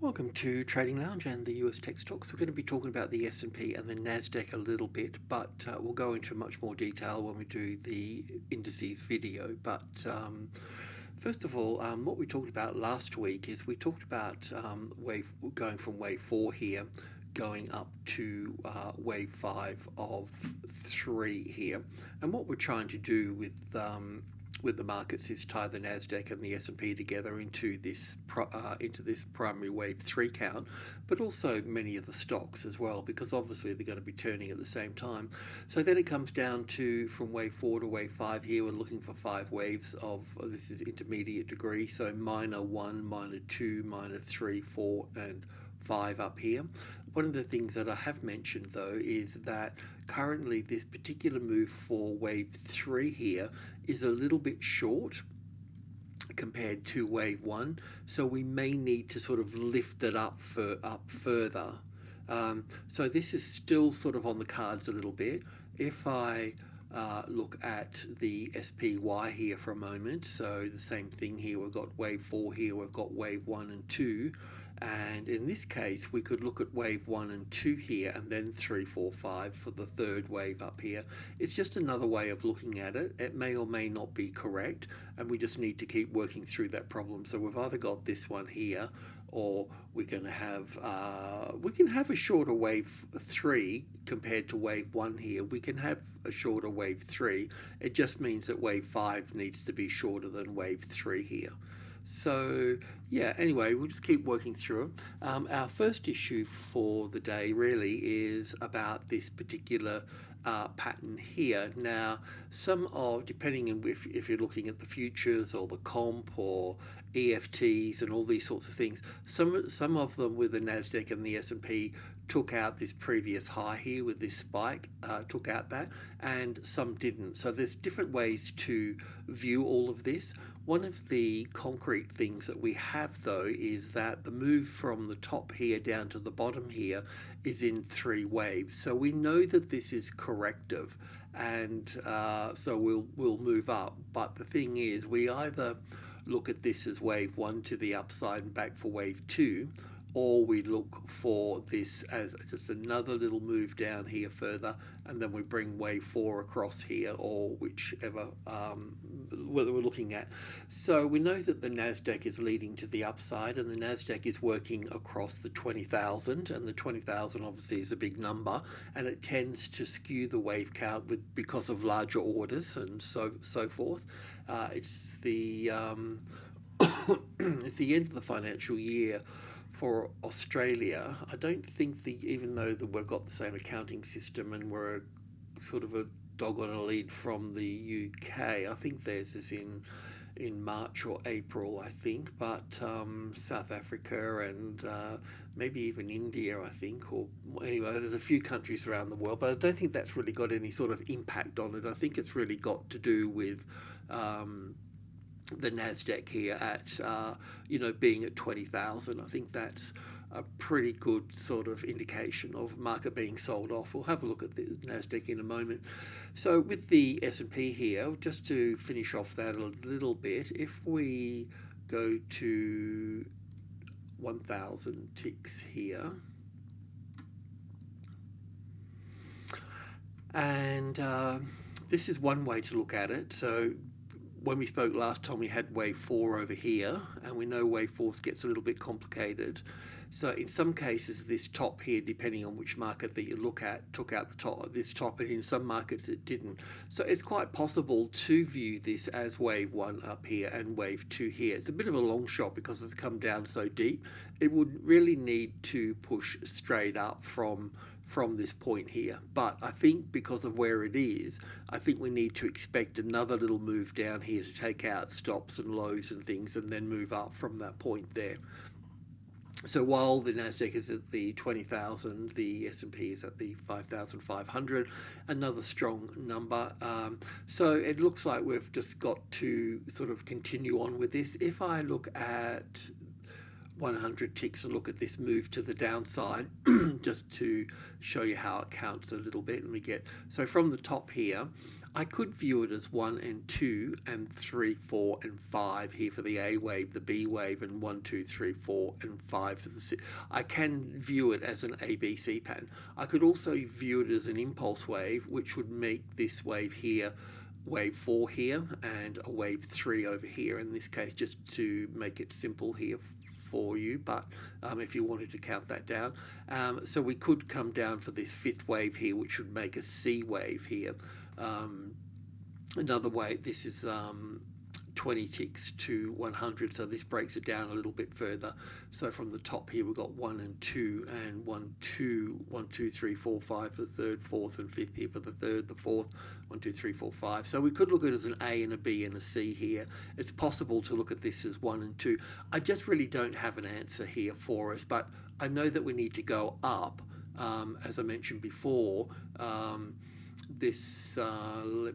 Welcome to Trading Lounge and the US Tech Stocks. We're going to be talking about the S&P and the NASDAQ a little bit, but we'll go into much more detail when we do the indices video. But first of all, what we talked about last week is we talked about going from wave 4 here, going up to wave 5 of 3 here. And what we're trying to do with the markets is tie the NASDAQ and the S&P together into this primary wave 3 count, but also many of the stocks as well, because obviously they're going to be turning at the same time. So then it comes down to from wave 4 to wave 5 here. We're looking for 5 waves of this is intermediate degree, so minor 1, minor 2, minor 3, 4, and 5 up here. One of the things that I have mentioned though is that currently this particular move for wave 3 here is a little bit short compared to wave 1, so we may need to sort of lift it up further. So this is still sort of on the cards a little bit. If I look at the SPY here for a moment, so the same thing here, we've got wave 4 here, we've got wave 1 and 2, and in this case we could look at wave 1 and 2 here, and then 3, 4, 5 for the third wave up here. It's just another way of looking at it. It may or may not be correct, and we just need to keep working through that problem. So we've either got this one here, or we're going to have we can have a shorter wave 3 compared to wave 1 here. We can have a shorter wave 3. It just means that wave 5 needs to be shorter than wave 3 here. So yeah, anyway, we'll just keep working through it. Our first issue for the day really is about this particular pattern here. Now, some of, depending on if you're looking at the futures or the comp or EFTs and all these sorts of things, some of them with the NASDAQ and the S&P took out this previous high here with this spike, took out that, and some didn't. So there's different ways to view all of this. One of the concrete things that we have though is that the move from the top here down to the bottom here is in 3 waves. So we know that this is corrective, and so we'll move up. But the thing is, we either look at this as wave 1 to the upside and back for wave 2, or we look for this as just another little move down here further, and then we bring wave 4 across here, or whichever whether we're looking at. So we know that the NASDAQ is leading to the upside, and the NASDAQ is working across the 20,000, and the 20,000 obviously is a big number, and it tends to skew the wave count because of larger orders and so forth. It's the it's the end of the financial year for Australia. I don't think even though we've got the same accounting system and we're sort of a dog on a lead from the UK, I think theirs is in March or April, I think, but South Africa and maybe even India, I think, or anyway, there's a few countries around the world, but I don't think that's really got any sort of impact on it. I think it's really got to do with the NASDAQ here at being at 20,000. I think that's a pretty good sort of indication of market being sold off. We'll have a look at the NASDAQ in a moment. So with the S&P here, just to finish off that a little bit, if we go to 1,000 ticks here, and this is one way to look at it. So when we spoke last time, we had wave 4 over here, and we know wave 4 gets a little bit complicated. So in some cases, this top here, depending on which market that you look at, took out this top, and in some markets it didn't. So it's quite possible to view this as wave 1 up here and wave 2 here. It's a bit of a long shot because it's come down so deep. It would really need to push straight up from this point here, but I think because of where it is, I think we need to expect another little move down here to take out stops and lows and things, and then move up from that point there. So while the NASDAQ is at the 20,000, the S&P is at the 5,500, another strong number. So it looks like we've just got to sort of continue on with this. If I look at 100 ticks and look at this move to the downside, just to show you how it counts a little bit, and we get, so from the top here, I could view it as 1 and 2 and 3, 4 and 5 here for the A wave, the B wave, and 1, 2, 3, 4 and 5 for the C. I can view it as an ABC pattern. I could also view it as an impulse wave, which would make this wave here wave 4 here and a wave 3 over here in this case, just to make it simple here for you, but if you wanted to count that down. So we could come down for this 5th wave here, which would make a C wave here. Another way, this is 20 ticks to 100, so this breaks it down a little bit further. So from the top here we've got 1 and 2 and 1, 2, 1, 2, 3, 4, 5 for the third, 4th and 5th here for the third, the 4th, 1, 2, 3, 4, 5. So we could look at it as an A and a B and a C here. It's possible to look at this as 1 and 2. I just really don't have an answer here for us, but I know that we need to go up, as I mentioned before. Let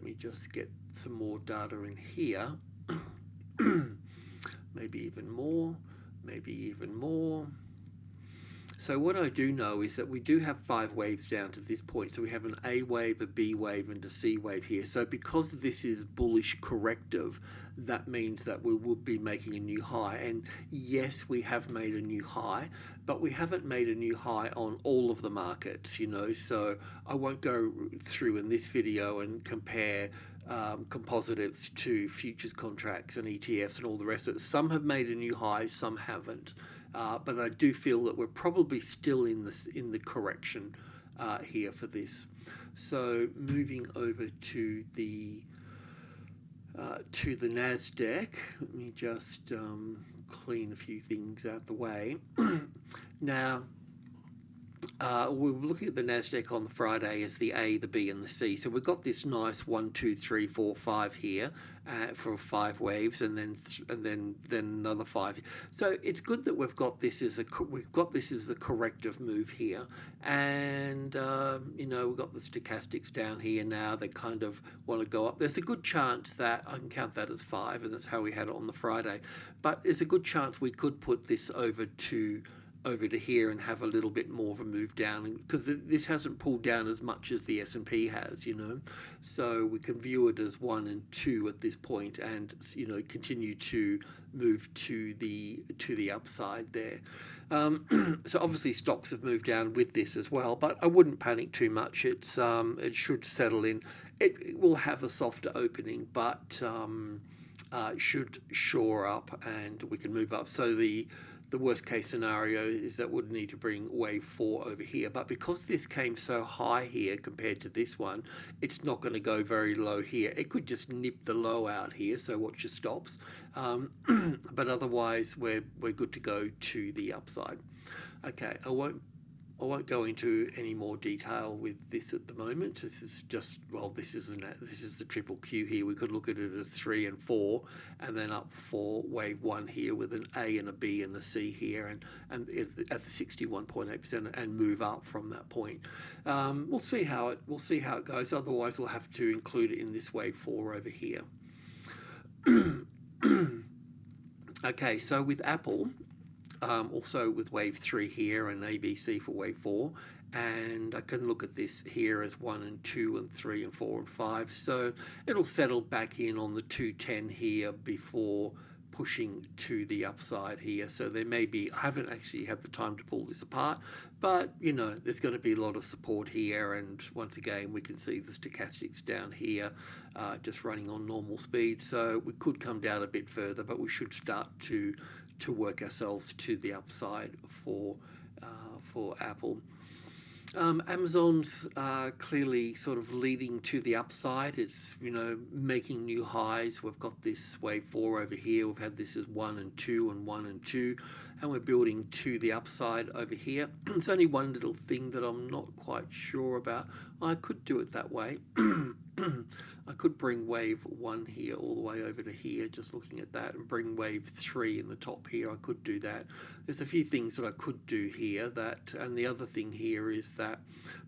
me just get some more data in here. Maybe even more. So what I do know is that we do have 5 waves down to this point. So we have an A wave, a B wave, and a C wave here. So because this is bullish corrective, that means that we will be making a new high. And yes, we have made a new high, but we haven't made a new high on all of the markets, you know. So I won't go through in this video and compare composites to futures contracts and ETFs and all the rest of it. Some have made a new high, some haven't. But I do feel that we're probably still in the correction here for this. So moving over to the NASDAQ, let me just clean a few things out the way. Now, we're looking at the NASDAQ on the Friday as the A, the B, and the C. So we've got this nice 1, 2, 3, 4, 5 here for 5 waves, and then another 5. So it's good that we've got this as a corrective move here, and you know, we've got the stochastics down here now. They kind of want to go up. There's a good chance that I can count that as 5, and that's how we had it on the Friday. But there's a good chance we could put this over to here and have a little bit more of a move down, because this hasn't pulled down as much as the S&P has, you know. So we can view it as 1 and 2 at this point, and you know, continue to move to the upside there. So obviously stocks have moved down with this as well, but I wouldn't panic too much. It should settle in. It will have a softer opening, but should shore up and we can move up. So the worst case scenario is that we'd need to bring wave 4 over here, but because this came so high here compared to this one, it's not going to go very low here. It could just nip the low out here, so watch your stops. But otherwise we're good to go to the upside. Okay, I won't go into any more detail with this at the moment. This is just, well, this is the triple Q here. We could look at it as 3 and 4, and then up for wave 1 here with an A and a B and a C here, and at the 61.8%, and move up from that point. We'll see how it goes. Otherwise, we'll have to include it in this wave 4 over here. Okay, so with Apple. Also with wave 3 here and ABC for wave 4, and I can look at this here as 1 and 2 and 3 and 4 and 5. So it'll settle back in on the 210 here before pushing to the upside here. So there may be, I haven't actually had the time to pull this apart, but you know, there's going to be a lot of support here, and once again we can see the stochastics down here just running on normal speed. So we could come down a bit further, but we should start to work ourselves to the upside for Apple. Amazon's clearly sort of leading to the upside. It's, you know, making new highs. We've got this wave 4 over here. We've had this as 1 and 2 and 1 and 2, and we're building to the upside over here. It's only one little thing that I'm not quite sure about. I could do it that way. I could bring wave 1 here all the way over to here, just looking at that, and bring wave 3 in the top here. I could do that. There's a few things that I could do here, and the other thing here is that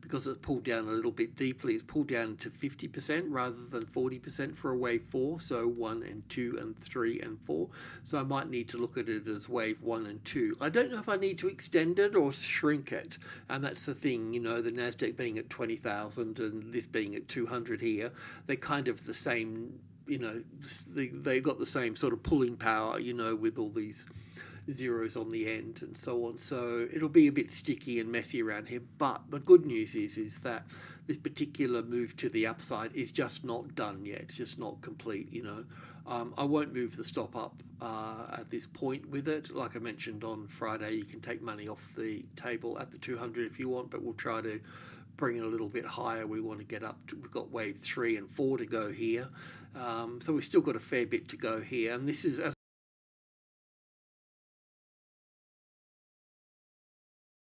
because it's pulled down a little bit deeply, it's pulled down to 50% rather than 40% for a wave 4, so 1 and 2 and 3 and 4. So I might need to look at it as wave 1 and and 2. I don't know if I need to extend it or shrink it, and that's the thing, you know, the NASDAQ being at 20,000 and this being at 200 here, they're kind of the same, you know, they got the same sort of pulling power, you know, with all these zeros on the end and so on. So it'll be a bit sticky and messy around here. But the good news is that this particular move to the upside is just not done yet. It's just not complete, you know. I won't move the stop up at this point with it. Like I mentioned on Friday, you can take money off the table at the 200 if you want, but we'll try to bring it a little bit higher. We want to get up to, we've got wave 3 and 4 to go here. So we've still got a fair bit to go here. And this is, as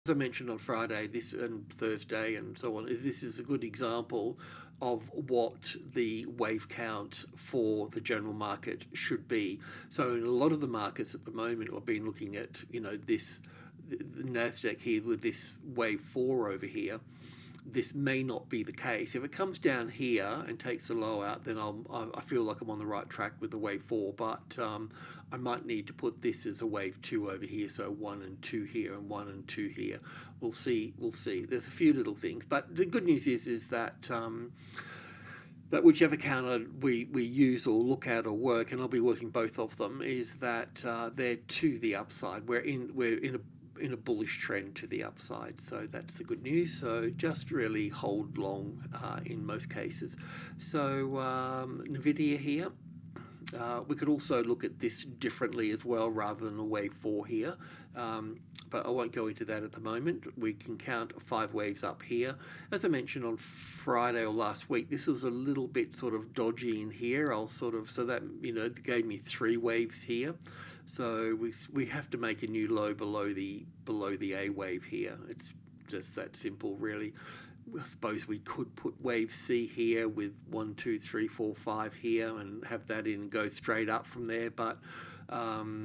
I mentioned on Friday, this and Thursday and so on, this is a good example of what the wave count for the general market should be. So in a lot of the markets at the moment, I've been looking at, you know, this the NASDAQ here with this wave 4 over here. This may not be the case. If it comes down here and takes a low out, then I feel like I'm on the right track with the wave 4, but I might need to put this as a wave 2 over here, so 1 and 2 here and 1 and 2 here. We'll see. There's a few little things, but the good news is that that whichever counter we use or look at or work, and I'll be working both of them, is that they're to the upside. We're in a bullish trend to the upside, so that's the good news. So just really hold long in most cases. So NVIDIA here, we could also look at this differently as well rather than a wave 4 here, but I won't go into that at the moment. We can count 5 waves up here. As I mentioned on Friday or last week, this was a little bit sort of dodgy in here. So that, you know, gave me 3 waves here. So we have to make a new low below the A wave here. It's just that simple, really. I suppose we could put wave C here with 1, 2, 3, 4, 5 here and have that in and go straight up from there. But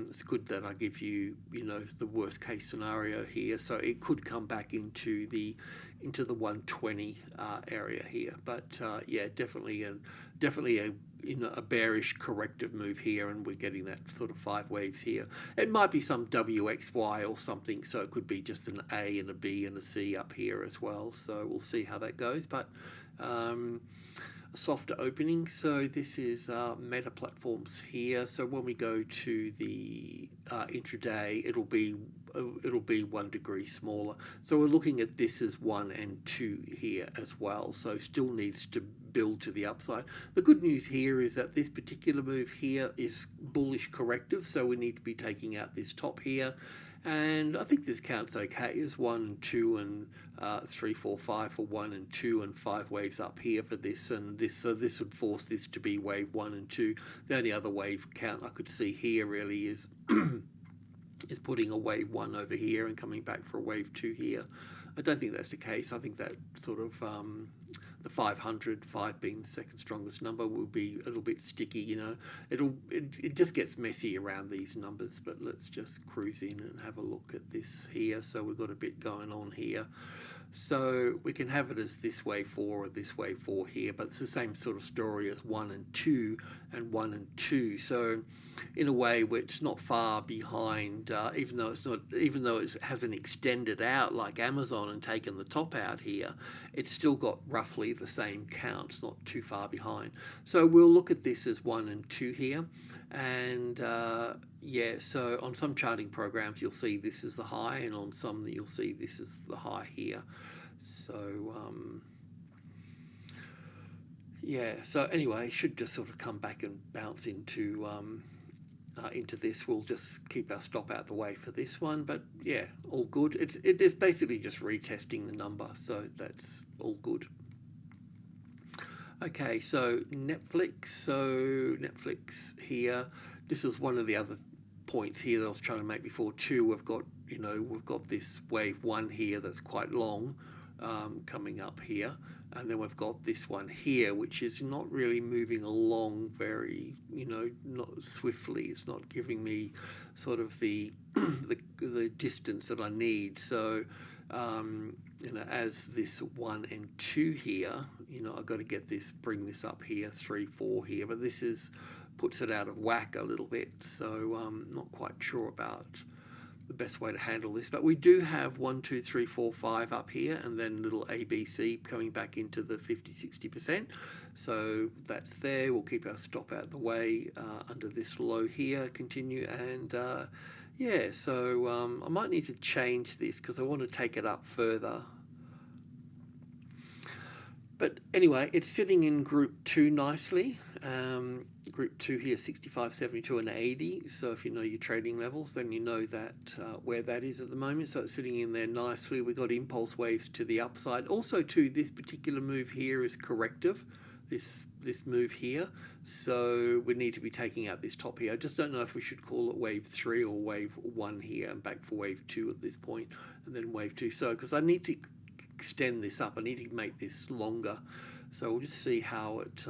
it's good that I give you, you know, the worst case scenario here. So it could come back into the 120 area here. But yeah, definitely a you know, a bearish corrective move here, and we're getting that sort of 5 waves here. It might be some WXY or something, so it could be just an A and a B and a C up here as well. So we'll see how that goes. But a softer opening. So this is Meta Platforms here. So when we go to the intraday, it'll be 1 degree smaller. So we're looking at this as 1 and 2 here as well. So still needs to build to the upside. The good news here is that this particular move here is bullish corrective. So we need to be taking out this top here. And I think this counts okay as 1 and 2 and 3, 4, 5 for 1 and 2 and 5 waves up here for this and this. So this would force this to be wave 1 and 2. The only other wave count I could see here really is is putting a wave 1 over here and coming back for a wave 2 here. I don't think that's the case. I think that sort of the 500, 5 being the second strongest number, will be a little bit sticky, you know. It just gets messy around these numbers, but let's just cruise in and have a look at this here. So we've got a bit going on here. So we can have it as this wave 4 or this wave 4 here, but it's the same sort of story as 1 and 2 and 1 and 2. So in a way where it's not far behind, even though it hasn't extended out like Amazon and taken the top out here, it's still got roughly the same count. It's not too far behind. So we'll look at this as 1 and 2 here. And yeah, so on some charting programs you'll see this is the high, and on some you'll see this is the high here. So yeah, so anyway, should just sort of come back and bounce into this. We'll just keep our stop out the way for this one, but yeah, all good. It is basically just retesting the number, so that's all good. Okay, so Netflix. So Netflix here. This is one of the other points here that I was trying to make before too. We've got this wave 1 here that's quite long, coming up here, and then we've got this one here which is not really moving along very, you know, not swiftly. It's not giving me sort of the the distance that I need. So you know, as this 1 and 2 here, you know, I've got to bring this up here, 3, 4 here, but this puts it out of whack a little bit. So I'm not quite sure about the best way to handle this. But we do have 1, 2, 3, 4, 5 up here, and then little ABC coming back into the 50-60%. So that's there. We'll keep our stop out of the way under this low here, continue, and yeah, so I might need to change this because I want to take it up further. But anyway, it's sitting in group 2 nicely. Group 2 here, 65, 72 and 80. So if you know your trading levels, then you know that where that is at the moment. So it's sitting in there nicely. We've got impulse waves to the upside. Also too, this particular move here is corrective, this move here. So we need to be taking out this top here. I just don't know if we should call it wave 3 or wave 1 here and back for wave 2 at this point, and then wave 2. So because I need to extend this up, I need to make this longer. So we'll just see how it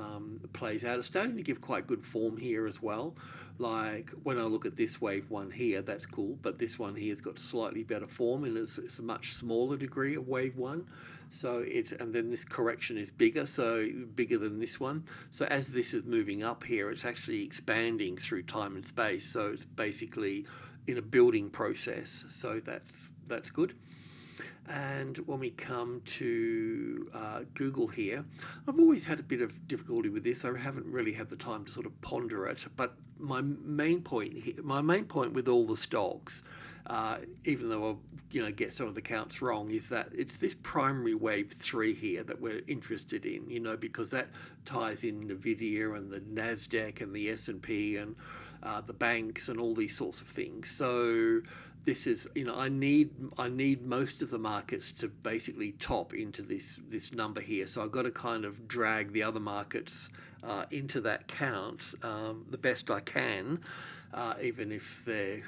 plays out. It's starting to give quite good form here as well. Like when I look at this wave 1 here, that's cool, but this one here has got slightly better form, and it's a much smaller degree of wave 1. So and then this correction is bigger, so bigger than this one. So as this is moving up here, it's actually expanding through time and space. So it's basically in a building process. So that's good. And when we come to Google here, I've always had a bit of difficulty with this. I haven't really had the time to sort of ponder it. But my main point with all the stocks, even though I get some of the counts wrong, is that it's this primary wave 3 here that we're interested in. Because that ties in NVIDIA and the NASDAQ and the S&P and the banks and all these sorts of things. So this is, I need most of the markets to basically top into this number here. So I've got to kind of drag the other markets into that count the best I can, even if they're,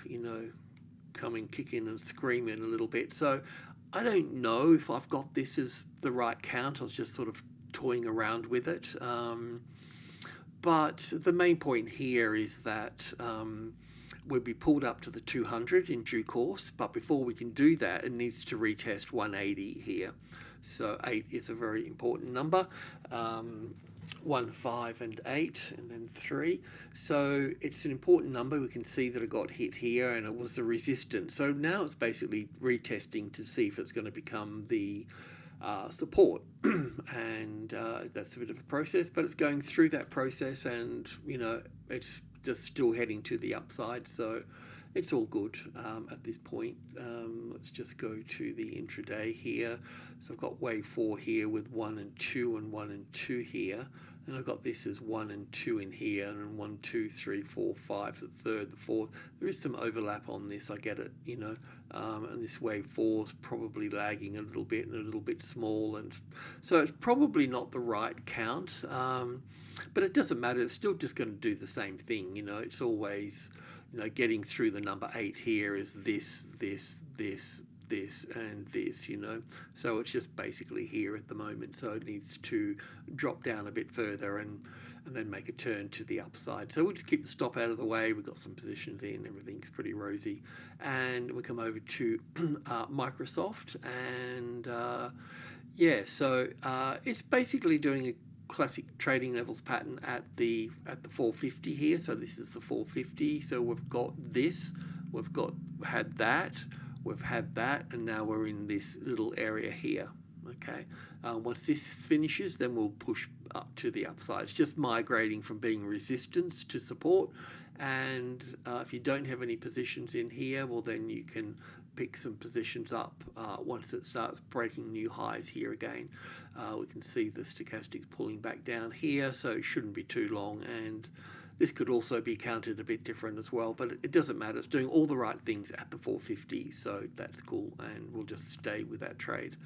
coming kicking and screaming a little bit. So I don't know if I've got this as the right count. I was just sort of toying around with it. But the main point here is that we'll be pulled up to the 200 in due course, but before we can do that, it needs to retest 180 here. So 8 is a very important number. 1, 5 and 8, and then 3. So it's an important number. We can see that it got hit here, and it was the resistance. So now it's basically retesting to see if it's going to become the support. And that's a bit of a process, but it's going through that process, and it's just still heading to the upside, so it's all good at this point. Let's just go to the intraday here. So I've got wave 4 here with 1 and 2 and 1 and 2 here, and I've got this as 1 and 2 in here, and 1, 2, 3, 4, 5, the third, the fourth. There is some overlap on this, I get it, and this wave 4 is probably lagging a little bit and a little bit small, and so it's probably not the right count. But it doesn't matter. It's still just going to do the same thing. It's always, getting through the number 8 here is this, and this, So it's just basically here at the moment. So it needs to drop down a bit further and then make a turn to the upside. So we'll just keep the stop out of the way. We've got some positions in. Everything's pretty rosy. And we come over to Microsoft. And yeah, so it's basically doing a classic trading levels pattern at the 450 here. So this is the 450. So we've got this, had that, and now we're in this little area here. Okay. Once this finishes, then we'll push up to the upside. It's just migrating from being resistance to support. And if you don't have any positions in here, well, then you can pick some positions up once it starts breaking new highs here again. We can see the stochastics pulling back down here, so it shouldn't be too long, and this could also be counted a bit different as well, but it doesn't matter. It's doing all the right things at the 450, so that's cool, and we'll just stay with that trade.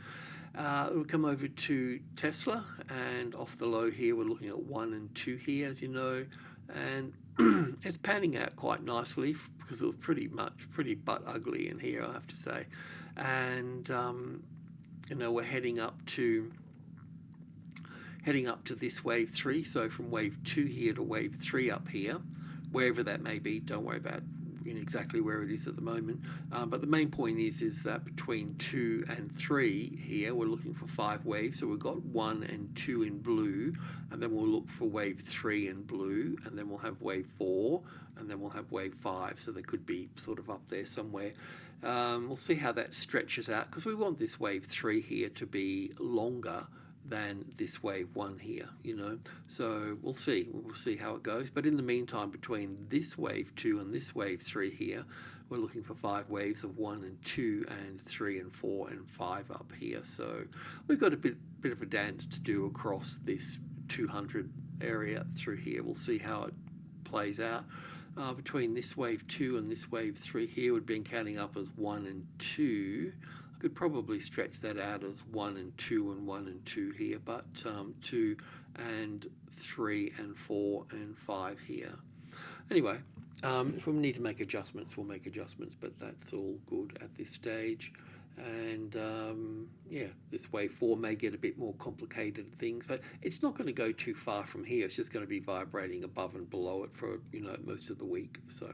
We'll come over to Tesla, and off the low here we're looking at 1 and 2 here, as you know, and it's panning out quite nicely because it was pretty butt ugly in here, I have to say. And we're heading up to this wave 3. So from wave 2 here to wave 3 up here, wherever that may be, don't worry about exactly where it is at the moment. But the main point is that between 2 and 3 here, we're looking for 5 waves. So we've got 1 and 2 in blue, and then we'll look for wave 3 in blue, and then we'll have wave 4, and then we'll have wave 5. So they could be sort of up there somewhere. We'll see how that stretches out, because we want this wave 3 here to be longer than this wave 1 here, you know. So we'll see how it goes. But in the meantime, between this wave 2 and this wave 3 here, we're looking for 5 waves of 1 and 2 and 3 and 4 and 5 up here. So we've got a bit of a dance to do across this 200 area through here. We'll see how it plays out. Between this wave 2 and this wave 3 here, we've been counting up as 1 and 2. I could probably stretch that out as 1 and 2 and 1 and 2 here, but 2 and 3 and 4 and 5 here. Anyway, if we need to make adjustments, we'll make adjustments, but that's all good at this stage. And yeah, this wave 4 may get a bit more complicated things, but it's not going to go too far from here. It's just going to be vibrating above and below it for, you know, most of the week. So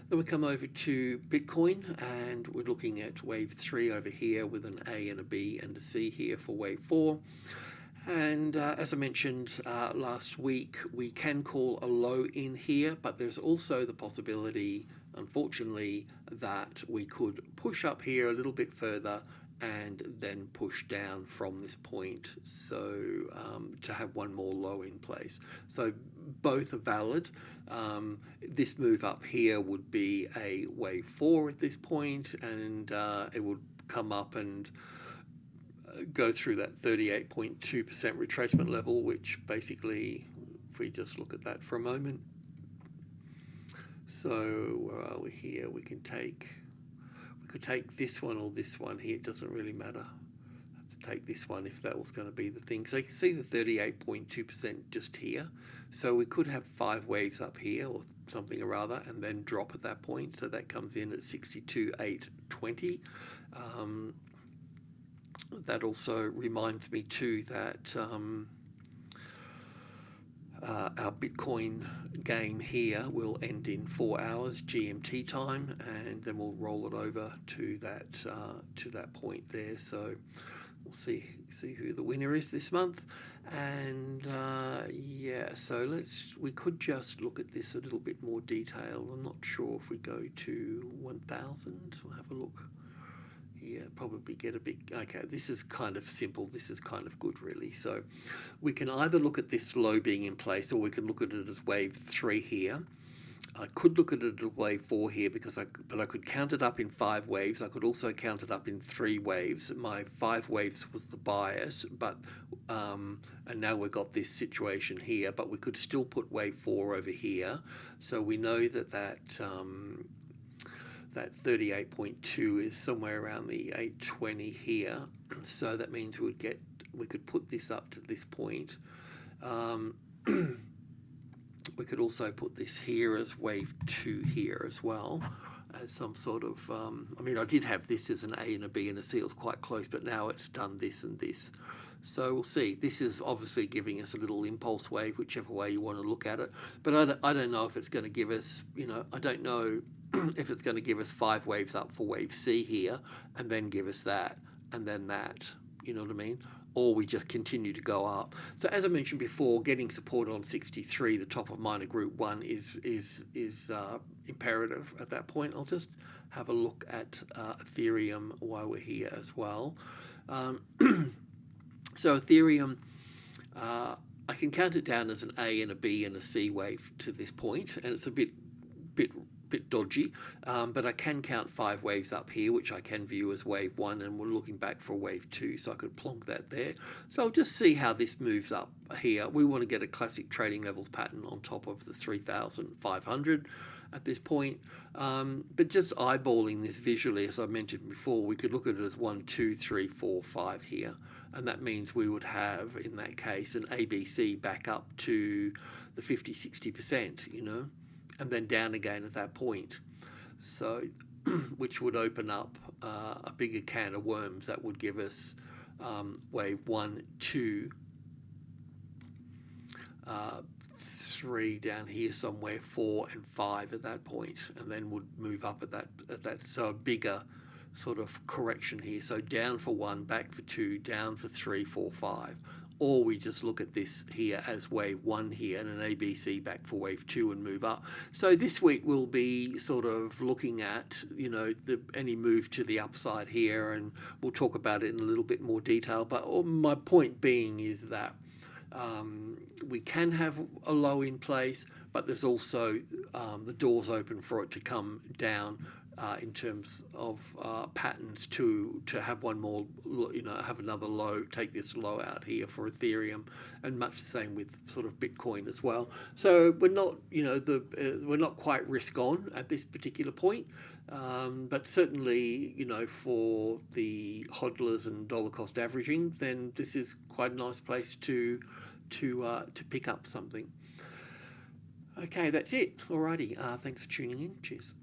then we come over to Bitcoin, and we're looking at wave 3 over here with an A and a B and a C here for wave 4. And as I mentioned last week, we can call a low in here, but there's also the possibility, unfortunately, that we could push up here a little bit further and then push down from this point, so to have one more low in place. So both are valid. This move up here would be a wave 4 at this point, and it would come up and go through that 38.2% retracement level, which basically, if we just look at that for a moment. So where are we here? We could take this one or this one here. It doesn't really matter. Have to take this one if that was going to be the thing. So you can see the 38.2% just here. So we could have 5 waves up here or something or other, and then drop at that point. So that comes in at 62,820. That also reminds me too that our Bitcoin game here will end in 4 hours GMT time, and then we'll roll it over to that point there. So we'll see who the winner is this month. And yeah, so we could just look at this a little bit more detail. I'm not sure if we go to 1000. We'll have a look. Yeah, probably get a bit, okay, this is kind of simple, this is kind of good really. So we can either look at this low being in place, or we can look at it as wave 3 here. I could look at it as wave 4 here, but I could count it up in 5 waves. I could also count it up in 3 waves. My 5 waves was the bias, but and now we've got this situation here, but we could still put wave 4 over here. So we know that 38.2 is somewhere around the 820 here. So that means we could put this up to this point. We could also put this here as wave 2 here as well, as some sort of, I mean, I did have this as an A and a B and a C. It was quite close, but now it's done this and this. So we'll see. This is obviously giving us a little impulse wave, whichever way you want to look at it. But I don't know if it's going to give us, you know, I don't know if it's going to give us 5 waves up for wave C here, and then give us that, and then that, you know what I mean? Or we just continue to go up. So as I mentioned before, getting support on 63, the top of minor group 1, is imperative at that point. I'll just have a look at Ethereum while we're here as well. So Ethereum, I can count it down as an A and a B and a C wave to this point, and it's a bit dodgy, but I can count 5 waves up here, which I can view as wave 1, and we're looking back for wave 2, so I could plonk that there. So I'll just see how this moves up here. We want to get a classic trading levels pattern on top of the 3,500 at this point, but just eyeballing this visually, as I mentioned before, we could look at it as 1, 2, 3, 4, 5 here, and that means we would have, in that case, an ABC back up to the 50-60%, you know, and then down again at that point. So, which would open up a bigger can of worms. That would give us wave 1, 2, 3 down here somewhere, 4 and 5 at that point, and then would move up at that. So a bigger sort of correction here. So down for 1, back for 2, down for 3, 4, 5, or we just look at this here as wave 1 here and an ABC back for wave 2 and move up. So this week we'll be sort of looking at, you know, any move to the upside here, and we'll talk about it in a little bit more detail. But my point being is that we can have a low in place, but there's also the doors open for it to come down in terms of patterns to have one more, you know, have another low, take this low out here for Ethereum, and much the same with sort of Bitcoin as well. So we're not, you know, we're not quite risk on at this particular point, but certainly, you know, for the hodlers and dollar cost averaging, then this is quite a nice place to pick up something. Okay, that's it. Alrighty, thanks for tuning in. Cheers.